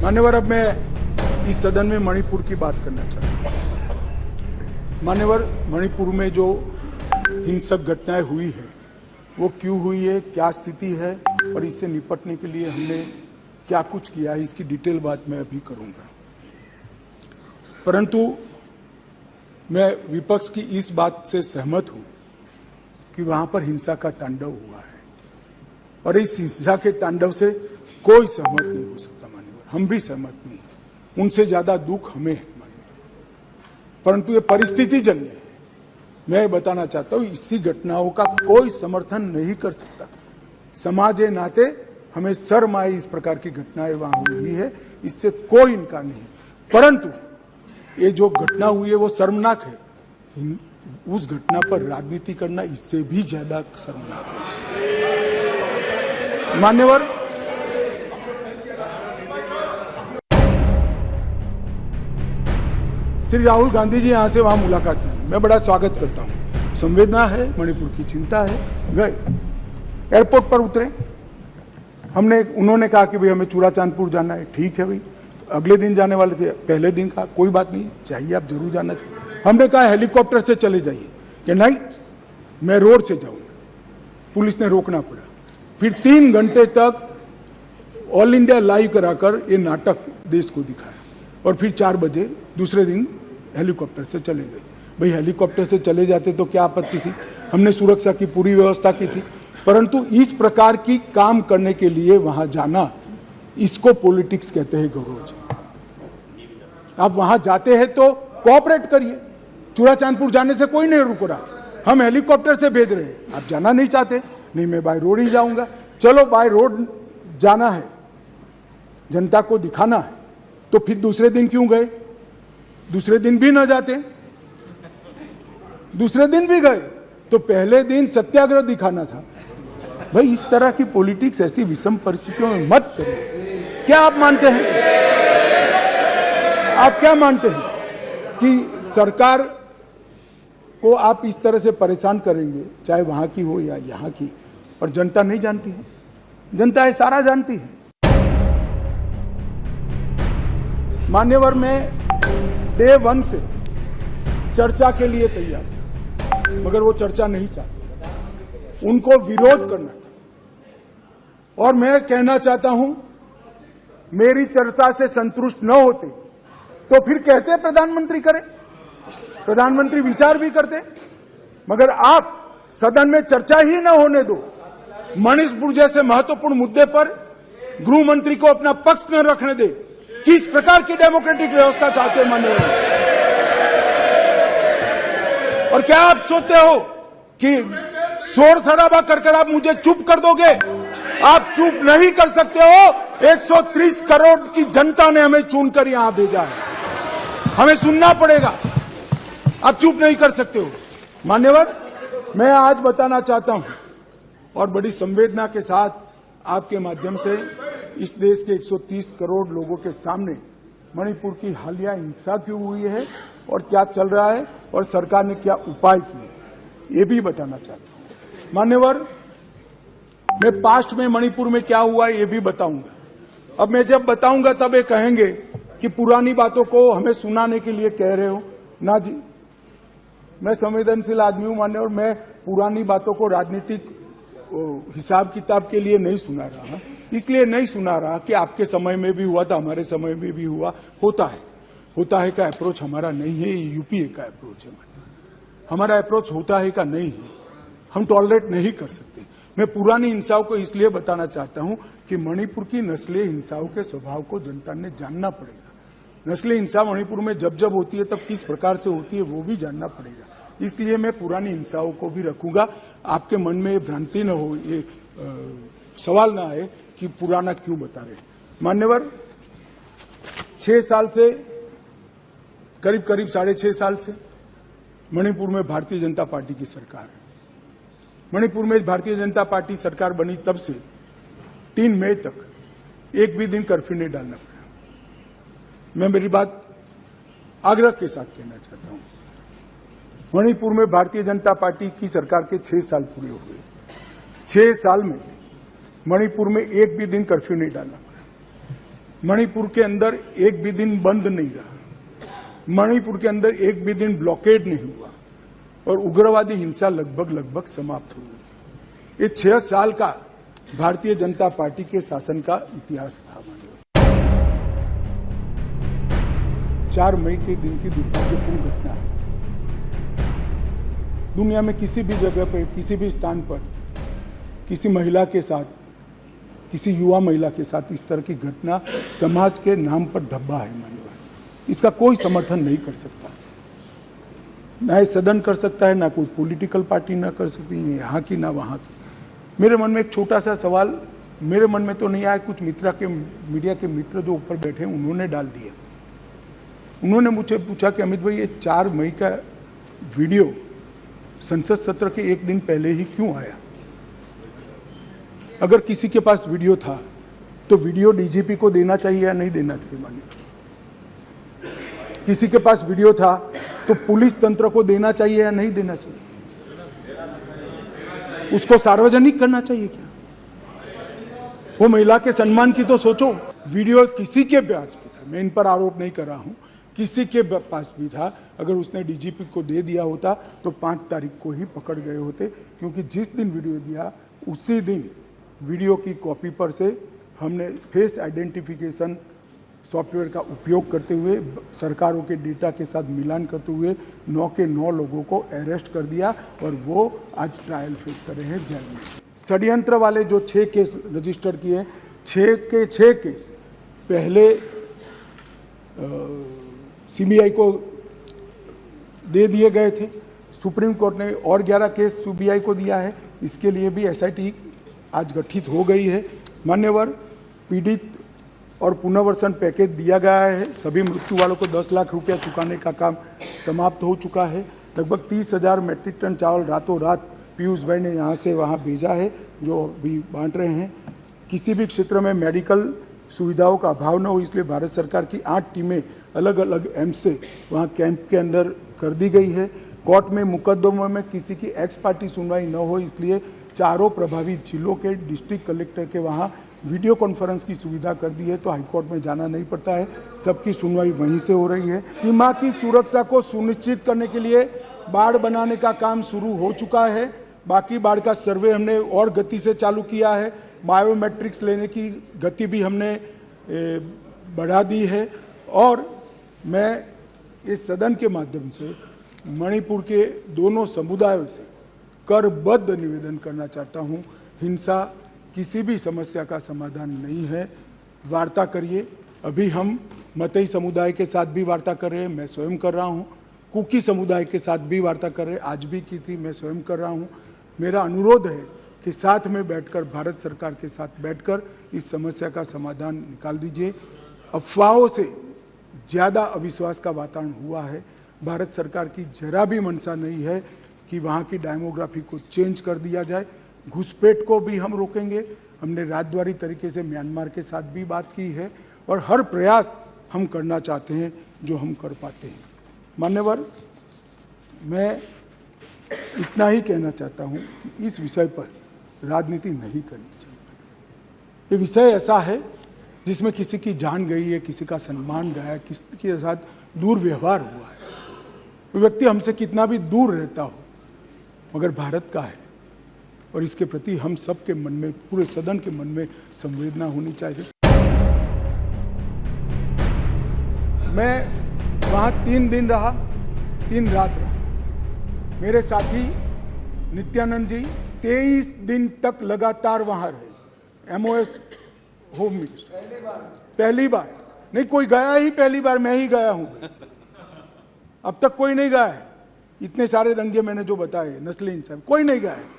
मान्यवर, अब मैं इस सदन में मणिपुर की बात करना चाहता हूं। मान्यवर, मणिपुर में जो हिंसक घटनाएं हुई है वो क्यों हुई है, क्या स्थिति है और इससे निपटने के लिए हमने क्या कुछ किया है, इसकी डिटेल बात मैं अभी करूंगा। परंतु मैं विपक्ष की इस बात से सहमत हूं कि वहां पर हिंसा का तांडव हुआ है और इस हिंसा के तांडव से कोई सहमत नहीं हो सकता। मान्यवर, हम भी सहमत नहीं हैं, उनसे ज्यादा दुख हमें है मान्यवर, परंतु ये परिस्थिति जन्य है। मैं बताना चाहता हूं, इसी घटनाओं का कोई समर्थन नहीं कर सकता। समाज के नाते हमें शर्म आई, इस प्रकार की घटनाएं वहां हुई है, इससे कोई इनकार नहीं। परंतु ये जो घटना हुई है वो शर्मनाक है। उस घटना पर राजनीति करना इससे भी ज्यादा शर्मनाक है। मान्यवर, श्री राहुल गांधी जी यहां से वहां मुलाकात की, मैं बड़ा स्वागत करता हूं। संवेदना है, मणिपुर की चिंता है। गए एयरपोर्ट पर उतरे, उन्होंने कहा कि भाई हमें चूड़ाचांदपुर जाना है। ठीक है भाई, अगले दिन जाने वाले थे, पहले दिन कहा कोई बात नहीं, चाहिए आप जरूर जाना चाहिए। हमने कहा हेलीकॉप्टर से चले जाइए, कि नहीं मैं रोड से जाऊंगा। पुलिस ने रोकना पड़ा। फिर 3 घंटे तक ऑल इंडिया लाइव कराकर ये नाटक देश को दिखाया और फिर 4 बजे दूसरे दिन हेलीकॉप्टर से चले गए। भाई हेलीकॉप्टर से चले जाते तो क्या आपत्ति थी, हमने सुरक्षा की पूरी व्यवस्था की थी। परंतु इस प्रकार की काम करने के लिए वहां जाना, इसको पॉलिटिक्स कहते हैं गौरव जी। आप वहां जाते हैं तो कोऑपरेट करिए। चूड़ाचांदपुर जाने से कोई नहीं रुक रहा, हम हेलीकॉप्टर से भेज रहे हैं। आप जाना नहीं चाहते, नहीं मैं बाय रोड ही जाऊंगा। चलो बाय रोड जाना है, जनता को दिखाना है, तो फिर दूसरे दिन क्यों गए? दूसरे दिन भी न जाते, दूसरे दिन भी गए तो पहले दिन सत्याग्रह दिखाना था। भाई इस तरह की पॉलिटिक्स ऐसी विषम परिस्थितियों में मत करिए। क्या आप मानते हैं, आप क्या मानते हैं कि सरकार को आप इस तरह से परेशान करेंगे, चाहे वहां की हो या यहां की, और जनता नहीं जानती है? जनता ये सारा जानती है। मान्यवर, मैं डे 1 से चर्चा के लिए तैयार था, मगर वो चर्चा नहीं चाहते, उनको विरोध करना था। और मैं कहना चाहता हूं, मेरी चर्चा से संतुष्ट न होते तो फिर कहते प्रधानमंत्री करे, प्रधानमंत्री विचार भी करते। मगर आप सदन में चर्चा ही न होने दो, मणिपुर जैसे महत्वपूर्ण मुद्दे पर गृह मंत्री को अपना पक्ष न रखने दे। किस प्रकार की डेमोक्रेटिक व्यवस्था चाहते हैं माननीय? और क्या आप सोचते हो कि शोर शराबा कर आप मुझे चुप कर दोगे? आप चुप नहीं कर सकते हो। 130 करोड़ की जनता ने हमें चुनकर यहां भेजा है, हमें सुनना पड़ेगा। आप चुप नहीं कर सकते हो। मान्यवर, मैं आज बताना चाहता हूं और बड़ी संवेदना के साथ आपके माध्यम से इस देश के 130 करोड़ लोगों के सामने मणिपुर की हालिया हिंसा क्यों हुई है और क्या चल रहा है और सरकार ने क्या उपाय किए, ये भी बताना चाहता हूं। मान्यवर, मैं पास्ट में मणिपुर में क्या हुआ ये भी बताऊंगा। अब मैं जब बताऊंगा तब ये कहेंगे कि पुरानी बातों को हमें सुनाने के लिए कह रहे हो। ना जी, मैं संवेदनशील आदमी हूं मान्यवर, मैं पुरानी बातों को राजनीतिक हिसाब किताब के लिए नहीं सुना रहा। इसलिए नहीं सुना रहा कि आपके समय में भी हुआ था, हमारे समय में भी हुआ, होता है का अप्रोच हमारा नहीं है, ये यूपीए का अप्रोच है। हमारा अप्रोच होता है का नहीं है, हम टॉलरेट नहीं कर सकते। मैं पुरानी हिंसाओं को इसलिए बताना चाहता हूं कि मणिपुर की नस्लीय हिंसाओं के स्वभाव को जनता ने जानना पड़ेगा। नस्लीय हिंसा मणिपुर में जब जब होती है तब किस प्रकार से होती है वो भी जानना पड़ेगा। इसलिए मैं पुरानी हिंसाओं को भी रखूंगा। आपके मन में ये भ्रांति न हो, ये सवाल न आए कि पुराना क्यों बता रहे। मान्यवर, 6 साल से करीब 6.5 साल से मणिपुर में भारतीय जनता पार्टी की सरकार है। मणिपुर में भारतीय जनता पार्टी सरकार बनी तब से 3 मई तक एक भी दिन कर्फ्यू नहीं डालना पड़ा। मैं मेरी बात आग्रह के साथ कहना चाहता हूं, मणिपुर में भारतीय जनता पार्टी की सरकार के 6 साल पूरे हो गए। 6 साल में मणिपुर में एक भी दिन कर्फ्यू नहीं डालना पड़ा। मणिपुर के अंदर एक भी दिन बंद नहीं रहा, मणिपुर के अंदर एक भी दिन ब्लॉकेड नहीं हुआ और उग्रवादी हिंसा लगभग समाप्त हो गई। ये 6 साल का भारतीय जनता पार्टी के शासन का इतिहास था। 4 मई के दिन की दुर्भाग्यपूर्ण घटना है। दुनिया में किसी भी जगह पर, किसी भी स्थान पर किसी महिला के साथ, किसी युवा महिला के साथ इस तरह की घटना समाज के नाम पर धब्बा है। माननीय, इसका कोई समर्थन नहीं कर सकता, ना सदन कर सकता है, ना कोई पॉलिटिकल पार्टी ना कर सकती है, यहाँ की ना वहाँ की। मेरे मन में एक छोटा सा सवाल मेरे मन में तो नहीं आया, कुछ मीडिया के मित्र जो ऊपर बैठे हैं उन्होंने डाल दिया। उन्होंने मुझे पूछा कि अमित भाई, ये 4 मई का वीडियो संसद सत्र के एक दिन पहले ही क्यों आया? अगर किसी के पास वीडियो था तो वीडियो डीजीपी को देना चाहिए या नहीं देना चाहिए? मानिए, किसी के पास वीडियो था तो पुलिस तंत्र को देना चाहिए या नहीं देना चाहिए? उसको सार्वजनिक करना चाहिए क्या? वो महिला के सम्मान की तो सोचो। वीडियो किसी के पास भी था, मैं इन पर आरोप नहीं कर रहा हूं, किसी के पास भी था, अगर उसने डीजीपी को दे दिया होता तो 5 तारीख को ही पकड़ गए होते, क्योंकि जिस दिन वीडियो दिया उसी दिन वीडियो की कॉपी पर से हमने फेस आइडेंटिफिकेशन सॉफ्टवेयर का उपयोग करते हुए सरकारों के डेटा के साथ मिलान करते हुए 9 के 9 लोगों को अरेस्ट कर दिया और वो आज ट्रायल फेस कर रहे हैं जेल में। षड्यंत्र वाले जो 6 केस रजिस्टर किए, 6 के 6 केस पहले सीबीआई को दे दिए गए थे। सुप्रीम कोर्ट ने और 11 केस सीबीआई को दिया है। इसके लिए भी एसआईटी आज गठित हो गई है। मान्यवर, पीड़ित और पुनर्वसन पैकेज दिया गया है। सभी मृत्यु वालों को 10 लाख रुपया चुकाने का काम समाप्त हो चुका है। लगभग 30,000 मैट्रिक टन चावल रातों रात पीयूष भाई ने यहाँ से वहाँ भेजा है, जो भी बांट रहे हैं। किसी भी क्षेत्र में मेडिकल सुविधाओं का अभाव न हो, इसलिए भारत सरकार की 8 टीमें अलग अलग एम्स से वहाँ कैंप के अंदर कर दी गई है। कोर्ट में मुकदमों में किसी की एक्स पार्टी सुनवाई न हो, इसलिए चारों प्रभावित जिलों के डिस्ट्रिक्ट कलेक्टर के वहाँ वीडियो कॉन्फ्रेंस की सुविधा कर दी है, तो हाईकोर्ट में जाना नहीं पड़ता है, सबकी सुनवाई वहीं से हो रही है। सीमा की सुरक्षा को सुनिश्चित करने के लिए बाड़ बनाने का काम शुरू हो चुका है। बाकी बाढ़ का सर्वे हमने और गति से चालू किया है। बायोमेट्रिक्स लेने की गति भी हमने बढ़ा दी है। और मैं इस सदन के माध्यम से मणिपुर के दोनों समुदायों से करबद्ध निवेदन करना चाहता हूँ, हिंसा किसी भी समस्या का समाधान नहीं है। वार्ता करिए। अभी हम मतई समुदाय के साथ भी वार्ता कर रहे हैं, मैं स्वयं कर रहा हूँ। कुकी समुदाय के साथ भी वार्ता कर रहे हैं, आज भी की थी, मैं स्वयं कर रहा हूँ। मेरा अनुरोध है कि साथ में बैठकर, भारत सरकार के साथ बैठकर इस समस्या का समाधान निकाल दीजिए। अफवाहों से ज़्यादा अविश्वास का वातावरण हुआ है। भारत सरकार की जरा भी मंशा नहीं है कि वहाँ की डेमोग्राफी को चेंज कर दिया जाए। घुसपैठ को भी हम रोकेंगे। हमने राजद्वारी तरीके से म्यांमार के साथ भी बात की है और हर प्रयास हम करना चाहते हैं जो हम कर पाते हैं। मान्यवर, मैं इतना ही कहना चाहता हूँ कि इस विषय पर राजनीति नहीं करनी चाहिए। ये विषय ऐसा है जिसमें किसी की जान गई है, किसी का सम्मान गया है, किसी के साथ दुर्व्यवहार हुआ है। वो व्यक्ति हमसे कितना भी दूर रहता हो, मगर भारत का है और इसके प्रति हम सब के मन में, पूरे सदन के मन में संवेदना होनी चाहिए। मैं वहाँ 3 दिन रहा, 3 रात रहा। मेरे साथी नित्यानंद जी 23 दिन तक लगातार वहाँ रहे। एमओएस होम मिनिस्टर पहली बार नहीं, कोई गया ही पहली बार, मैं ही गया हूँ। अब तक कोई नहीं गया है। इतने सारे दंगे मैंने जो बताए, नस्ली इंसान, कोई नहीं गया है।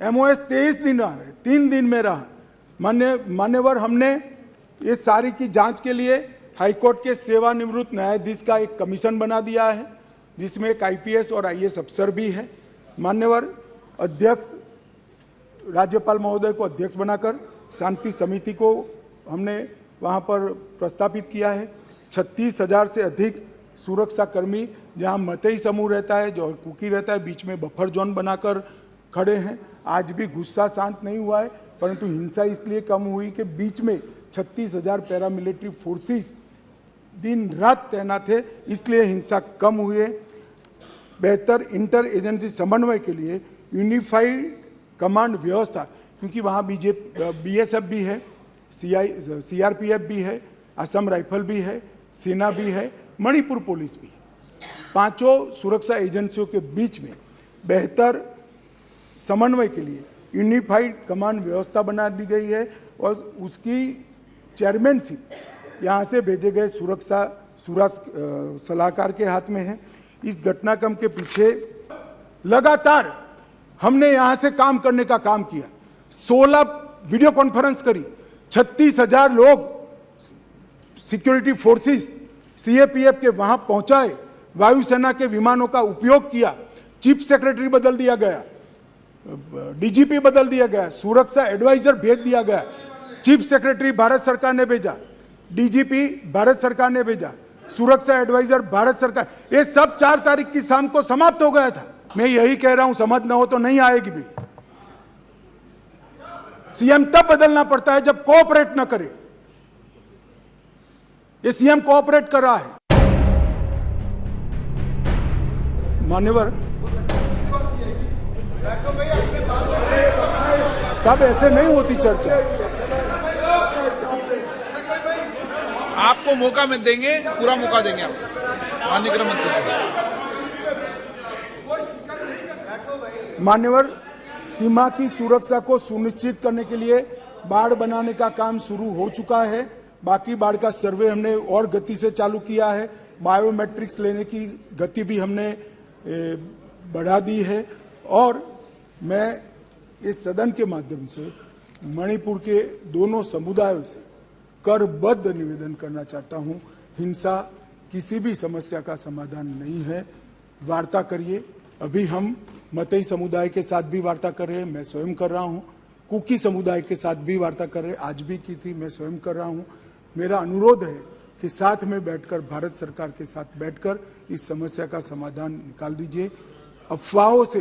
एमओएस 23 दिन रहा है, 3 दिन में रहा। मान्यवर, हमने इस सारी की जांच के लिए हाईकोर्ट के सेवानिवृत्त न्यायाधीश का एक कमीशन बना दिया है, जिसमें एक आईपीएस और आईएएस अफसर भी है। मान्यवर, अध्यक्ष राज्यपाल महोदय को अध्यक्ष बनाकर शांति समिति को हमने वहाँ पर प्रस्तापित किया है। 36,000 से अधिक सुरक्षा कर्मी, जहाँ मतई समूह रहता है, जो कुकी रहता है, बीच में बफर जोन बनाकर खड़े हैं। आज भी गुस्सा शांत नहीं हुआ है, परंतु हिंसा इसलिए कम हुई कि बीच में 36,000 पैरामिलिट्री फोर्सेस दिन रात तैनात है, इसलिए हिंसा कम हुए। बेहतर इंटर एजेंसी समन्वय के लिए यूनिफाइड कमांड व्यवस्था, क्योंकि वहाँ BSF भी है, CRPF भी है, असम राइफल भी है, सेना भी है, मणिपुर पुलिस भी है। पांचों सुरक्षा एजेंसियों के बीच में बेहतर समन्वय के लिए यूनिफाइड कमांड व्यवस्था बना दी गई है और उसकी चेयरमैनशिप यहाँ से भेजे गए सुरक्षा सलाहकार के हाथ में है। इस घटनाक्रम के पीछे लगातार हमने यहाँ से काम करने का काम किया। 16 वीडियो कॉन्फ्रेंस करी, 36,000 लोग सिक्योरिटी फोर्सेस CAPF के वहां पहुंचाए, वायुसेना के विमानों का उपयोग किया, चीफ सेक्रेटरी बदल दिया गया, DGP बदल दिया गया, सुरक्षा एडवाइजर भेज दिया गया, चीफ सेक्रेटरी भारत सरकार ने भेजा, DGP भारत सरकार ने भेजा, सुरक्षा एडवाइजर भारत सरकार, ये सब 4 तारीख की शाम को समाप्त हो गया था। मैं यही कह रहा हूं, समझ न हो तो नहीं आएगी भी। CM तब बदलना पड़ता है जब कोऑपरेट न करे। ये CM कोऑपरेट कर रहा है। मान्यवर सब ऐसे नहीं होती चर्चा। आपको मौका में देंगे, पूरा मौका देंगे आपको, माननीय गृह मंत्री। मान्यवर, सीमा की सुरक्षा को सुनिश्चित करने के लिए बाड़ बनाने का काम शुरू हो चुका है। बाकी बाड़ का सर्वे हमने और गति से चालू किया है। बायोमेट्रिक्स लेने की गति भी हमने बढ़ा दी है। और मैं इस सदन के माध्यम से मणिपुर के दोनों समुदायों से करबद्ध निवेदन करना चाहता हूं, हिंसा किसी भी समस्या का समाधान नहीं है। वार्ता करिए। अभी हम मतई समुदाय के साथ भी वार्ता कर रहे हैं, मैं स्वयं कर रहा हूं। कुकी समुदाय के साथ भी वार्ता कर रहे हैं, आज भी की थी, मैं स्वयं कर रहा हूं। मेरा अनुरोध है कि साथ में बैठकर, भारत सरकार के साथ बैठकर इस समस्या का समाधान निकाल दीजिए। अफवाहों से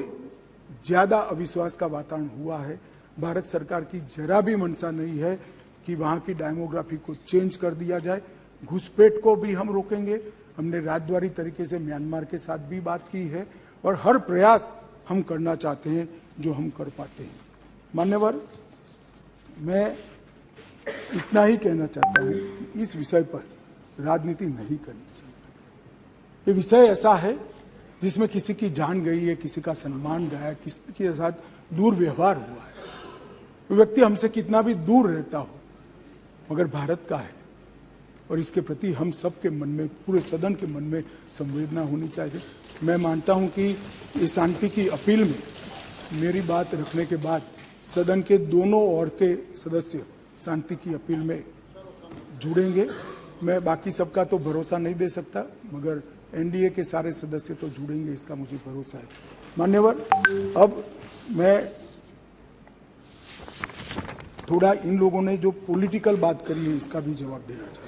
ज्यादा अविश्वास का वातावरण हुआ है। भारत सरकार की जरा भी मंशा नहीं है कि वहां की डेमोग्राफी को चेंज कर दिया जाए। घुसपैठ को भी हम रोकेंगे। हमने राजद्वारी तरीके से म्यांमार के साथ भी बात की है और हर प्रयास हम करना चाहते हैं जो हम कर पाते हैं। मान्यवर, मैं इतना ही कहना चाहता हूं कि इस विषय पर राजनीति नहीं करनी चाहिए। ये विषय ऐसा है जिसमें किसी की जान गई है, किसी का सम्मान गया है, किसी के साथ दुर्व्यवहार हुआ है। वो व्यक्ति हमसे कितना भी दूर रहता हो, मगर भारत का है और इसके प्रति हम सबके मन में, पूरे सदन के मन में संवेदना होनी चाहिए। मैं मानता हूं कि इस शांति की अपील में मेरी बात रखने के बाद सदन के दोनों ओर के सदस्य शांति की अपील में जुड़ेंगे। मैं बाकी सबका तो भरोसा नहीं दे सकता, मगर NDA के सारे सदस्य तो जुड़ेंगे, इसका मुझे भरोसा है। मान्यवर, अब मैं थोड़ा इन लोगों ने जो पॉलिटिकल बात करी है इसका भी जवाब देना चाहता हूं।